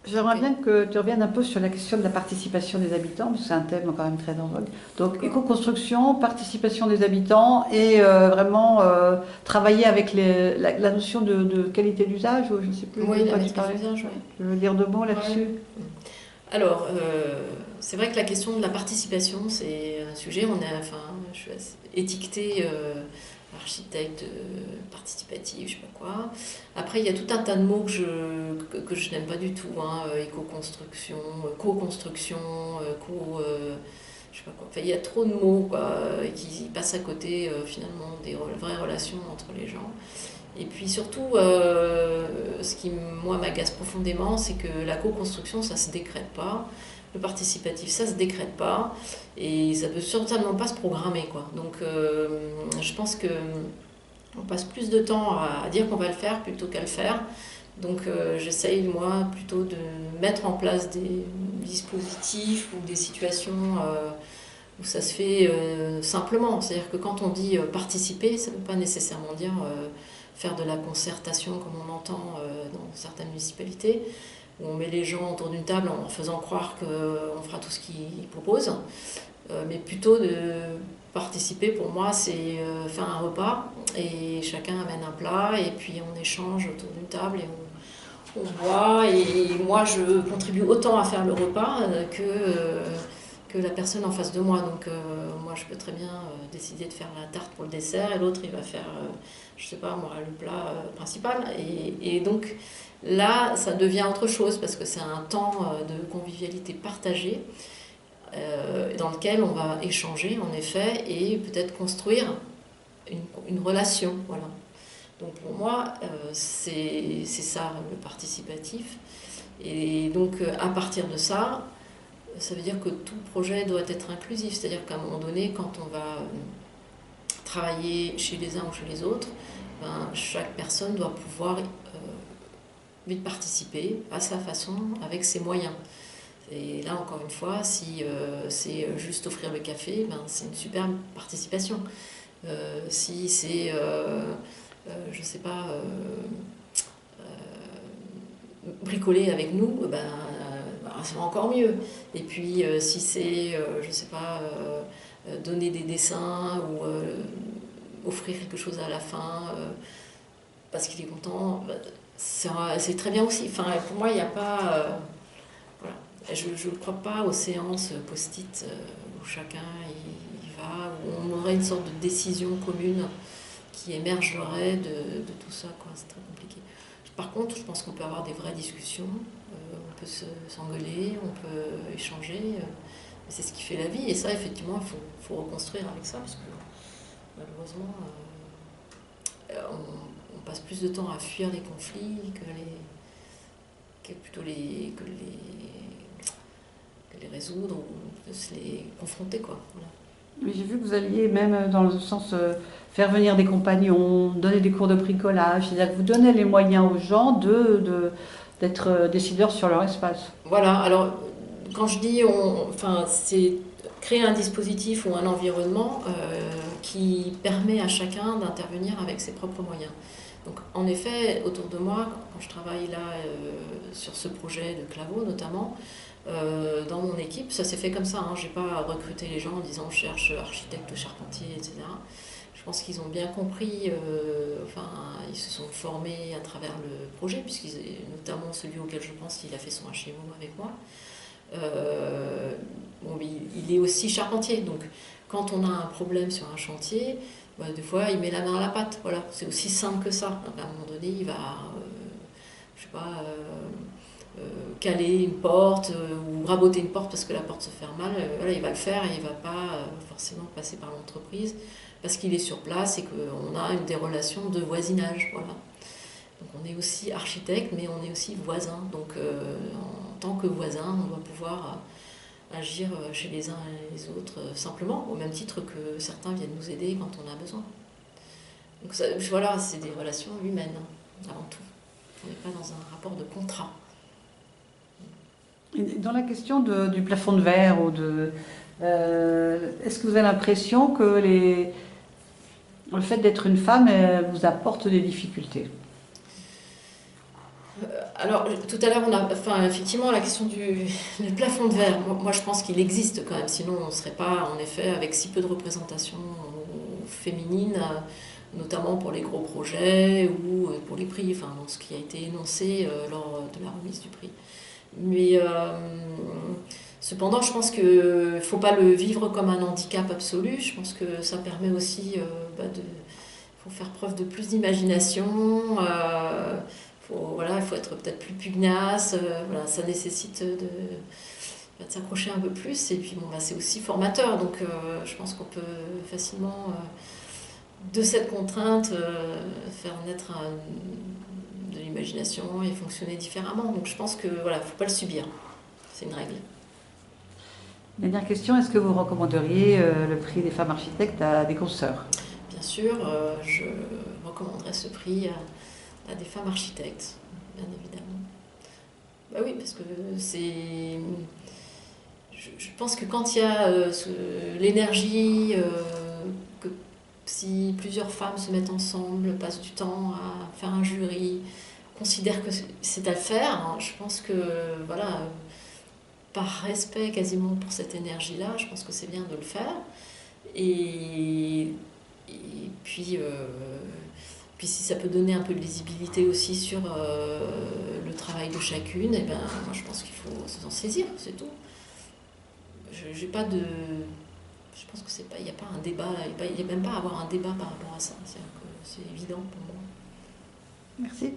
J'aimerais Ok. bien que tu reviennes un peu sur la question de la participation des habitants, parce que c'est un thème quand même très en vogue. Donc, D'accord. éco-construction, participation des habitants et vraiment travailler avec la notion de qualité d'usage, ou je ne sais plus de Oui, la quoi tu maîtrise parlais. d'usage, oui. Je veux dire deux mots Ouais. là-dessus. Alors, c'est vrai que la question de la participation, c'est un sujet. Je suis étiquetée architecte participatif, je sais pas quoi. Après, il y a tout un tas de mots que je n'aime pas du tout, hein, éco-construction, co-construction, je sais pas quoi. Enfin, il y a trop de mots quoi, qui passent à côté finalement des vraies relations entre les gens. Et puis surtout, ce qui moi m'agace profondément, c'est que la co-construction, ça se décrète pas. Le participatif, ça se décrète pas. Et ça peut certainement pas se programmer, quoi. Donc je pense que on passe plus de temps à dire qu'on va le faire plutôt qu'à le faire. Donc j'essaye, moi, plutôt de mettre en place des dispositifs ou des situations où ça se fait simplement. C'est-à-dire que quand on dit participer, ça ne veut pas nécessairement dire faire de la concertation comme on entend dans certaines municipalités, où on met les gens autour d'une table en faisant croire qu'on fera tout ce qu'ils proposent, mais plutôt de participer, pour moi, c'est faire un repas et chacun amène un plat et puis on échange autour d'une table et on boit. Et moi, je contribue autant à faire le repas que la personne en face de moi. Donc moi, je peux très bien décider de faire la tarte pour le dessert et l'autre, il va faire, je sais pas moi, le plat principal. Et donc là, ça devient autre chose parce que c'est un temps de convivialité partagée dans lequel on va échanger en effet et peut-être construire une relation. Voilà. Donc pour moi, c'est ça le participatif. Et donc à partir de ça, ça veut dire que tout projet doit être inclusif. C'est-à-dire qu'à un moment donné, quand on va travailler chez les uns ou chez les autres, ben, chaque personne doit pouvoir vite participer à sa façon, avec ses moyens. Et là, encore une fois, si c'est juste offrir le café, ben, c'est une superbe participation. Si c'est, je sais pas, bricoler avec nous, c'est encore mieux. Et puis si c'est, je sais pas, donner des dessins ou offrir quelque chose à la fin parce qu'il est content, c'est très bien aussi. Enfin, pour moi, il n'y a pas... voilà. Je ne crois pas aux séances post-it où chacun y va, où on aurait une sorte de décision commune qui émergerait de tout ça. C'est très compliqué. Par contre, je pense qu'on peut avoir des vraies discussions, on peut s'engueuler, on peut échanger. C'est ce qui fait la vie. Et ça, effectivement, faut reconstruire avec ça, parce que malheureusement, on passe plus de temps à fuir les conflits que les résoudre ou de se les confronter, quoi. Voilà. Mais j'ai vu que vous alliez même dans le sens faire venir des compagnons, donner des cours de bricolage, c'est-à-dire que vous donnez les moyens aux gens d'être décideurs sur leur espace. Voilà, alors quand je dis, c'est créer un dispositif ou un environnement qui permet à chacun d'intervenir avec ses propres moyens. Donc en effet, autour de moi, quand je travaille là sur ce projet de Claveau notamment, dans mon équipe, ça s'est fait comme ça. Hein. Je n'ai pas recruté les gens en disant je cherche architecte, charpentier, etc. Je pense qu'ils ont bien compris, ils se sont formés à travers le projet, notamment celui auquel je pense, il a fait son HMO avec moi. Il est aussi charpentier, donc quand on a un problème sur un chantier, des fois il met la main à la pâte. Voilà, c'est aussi simple que ça. Donc, à un moment donné, il va, je sais pas, caler une porte ou raboter une porte parce que la porte se ferme mal. Voilà, il va le faire et il ne va pas forcément passer par l'entreprise parce qu'il est sur place et qu'on a des relations de voisinage. Voilà. Donc on est aussi architecte, mais on est aussi voisin. Donc en tant que voisin, on doit pouvoir agir chez les uns et les autres simplement, au même titre que certains viennent nous aider quand on a besoin. Donc voilà, c'est des relations humaines, avant tout. On n'est pas dans un rapport de contrat. Dans la question du plafond de verre, est-ce que vous avez l'impression que le fait d'être une femme vous apporte des difficultés? Alors, tout à l'heure, effectivement, la question du plafond de verre, moi je pense qu'il existe quand même, sinon on ne serait pas, en effet, avec si peu de représentation féminine, notamment pour les gros projets ou pour les prix, enfin, dans ce qui a été énoncé lors de la remise du prix. Mais cependant, je pense qu'il ne faut pas le vivre comme un handicap absolu. Je pense que ça permet aussi faut faire preuve de plus d'imagination. Il faut être peut-être plus pugnace. Voilà, ça nécessite de s'accrocher un peu plus. Et puis, c'est aussi formateur. Donc, je pense qu'on peut facilement, de cette contrainte, faire naître de l'imagination et fonctionner différemment. Donc, je pense que voilà, faut pas le subir. C'est une règle. Dernière question, est-ce que vous recommanderiez le prix des femmes architectes à des consoeurs? Bien sûr, je recommanderais ce prix à des femmes architectes, bien évidemment. Bah oui, parce que c'est... Je pense que quand il y a l'énergie, que si plusieurs femmes se mettent ensemble, passent du temps à faire un jury, considèrent que c'est à faire, hein, je pense que, voilà, par respect quasiment pour cette énergie-là, je pense que c'est bien de le faire. Et puis, puis si ça peut donner un peu de lisibilité aussi sur le travail de chacune, et ben, moi je pense qu'il faut s'en saisir, c'est tout. J'ai pas de... Je pense que c'est pas, il n'y a pas un débat, il n'y a même pas à avoir un débat par rapport à ça. C'est évident pour moi. Merci.